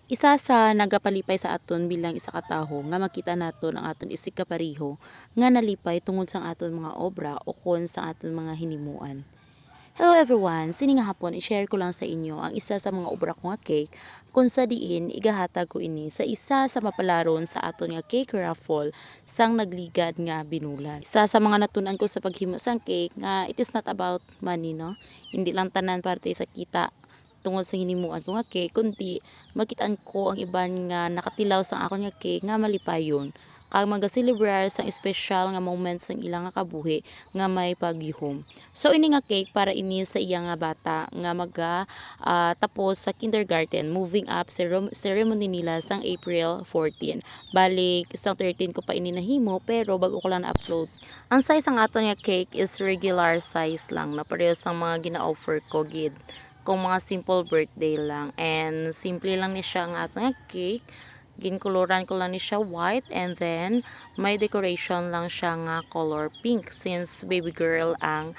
Isa sa nagapalipay sa aton bilang isa ka tawo nga makita naton ang aton isig kapareho nga nalipay tungod sa aton mga obra o kon sa aton mga hinimuan. Hello everyone! Sining hapon i-share ko lang sa inyo ang isa sa mga obra ko nga cake kung sa diin igahatag ko ini sa isa sa mapalaron sa aton nga cake raffle sang nagligad nga binulan. Isa sa mga natunan ko sa paghimo sang cake nga it is not about money, no? Hindi lang tanan parte sa kita tungod sa hinimuan ko nga cake kundi makitaan ko ang iban nga nakatilaw sa akon nga cake nga malipayon kag maga-celebrar sa espesyal nga moment sa ilang nga kabuhi nga may pagyuhom. So ini nga cake para ini sa iya nga bata nga tapos sa kindergarten, moving up ceremony nila sang April 14. Balik sang 13 ko pa ini nahimo pero bago ko lang na-upload. Ang size ang ato nga cake is regular size lang na pareho sa mga gina-offer ko gid kung mga simple birthday lang, and simple lang ni siya ang ato nga cake. Ginkoloran ko lang ni siya white, and then may decoration lang siya nga color pink since baby girl ang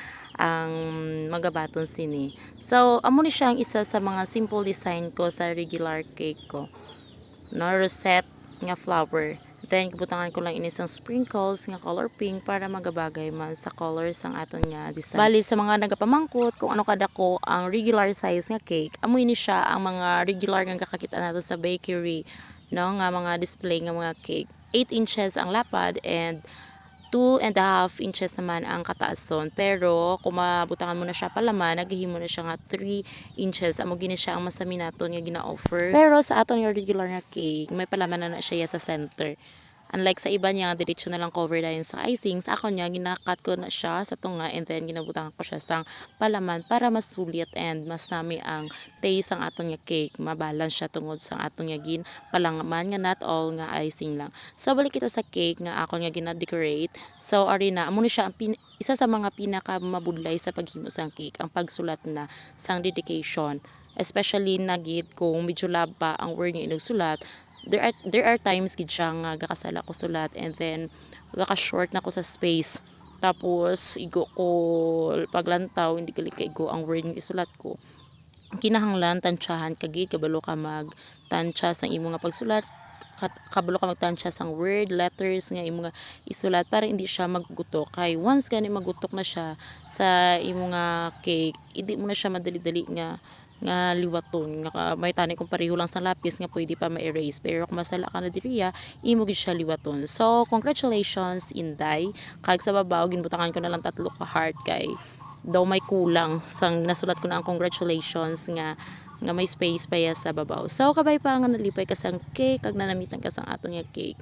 magabaton sini. So amo ni siya ang isa sa mga simple design ko sa regular cake ko, no, rosette nga flower. Then gibutangan ko lang ini sang sprinkles nga color pink para magabagay man sa colors ang aton nga design. Bali sa mga nagapamangkot kung ano kadako ang regular size nga cake, amoy ni siya ang mga regular nga kakakita nato sa bakery, no, nga mga display nga mga cake. 8 inches ang lapad and 2.5 inches naman ang kataason, pero kung mabutangan mo na siya palaman naghihimo na siya nga 3 inches. Amo gini siya ang masami naton nga gina-offer, pero sa aton nga regular nga cake may palaman na siya sa center. Unlike sa iba niya, diretso na lang cover dahil sa icing. Sa ako niya, ginakat ko na siya sa tunga and then ginabutangan ko siya sang palaman para mas sulit and mas nami ang taste ang aton nga cake. Mabalance siya tungod sa aton nga gin palaman nga not all nga icing lang. So balik kita sa cake nga ako nga gina-decorate. So ari na, amo ni siya ang isa sa mga pinaka mabudlay sa paghimo sang cake, ang pagsulat na sang dedication. Especially na gid kung medyo lab pa ang word nga inagsulat, there are times gid siya nga gakasala ko sulat and then gaka-short na ko sa space, tapos igo ko paglantaw hindi gali kaigo ang word nga isulat ko. Kinahanglan tantsahan kagid kabalo ka mag tantsa sa imo nga pagsulat, kabalo ka magtantsa sang word letters nga imo nga isulat para hindi siya maggutok. Kay once gani magutok na siya sa imo nga cake, hindi mo na siya madali-dali nga liwaton nga may tani kung pareho lang sa lapis nga pwede pa ma-erase, pero kung masala ka na diriya imo gid siya liwaton. So congratulations Inday, kag sa babaw ginbutangan ko na lang 3 ka heart kay daw may kulang sang nasulat ko na ang congratulations nga may space pa ya sa babaw. So kabay pa nga nalipay ka sang cake kag nanamitan ka sang aton nga cake.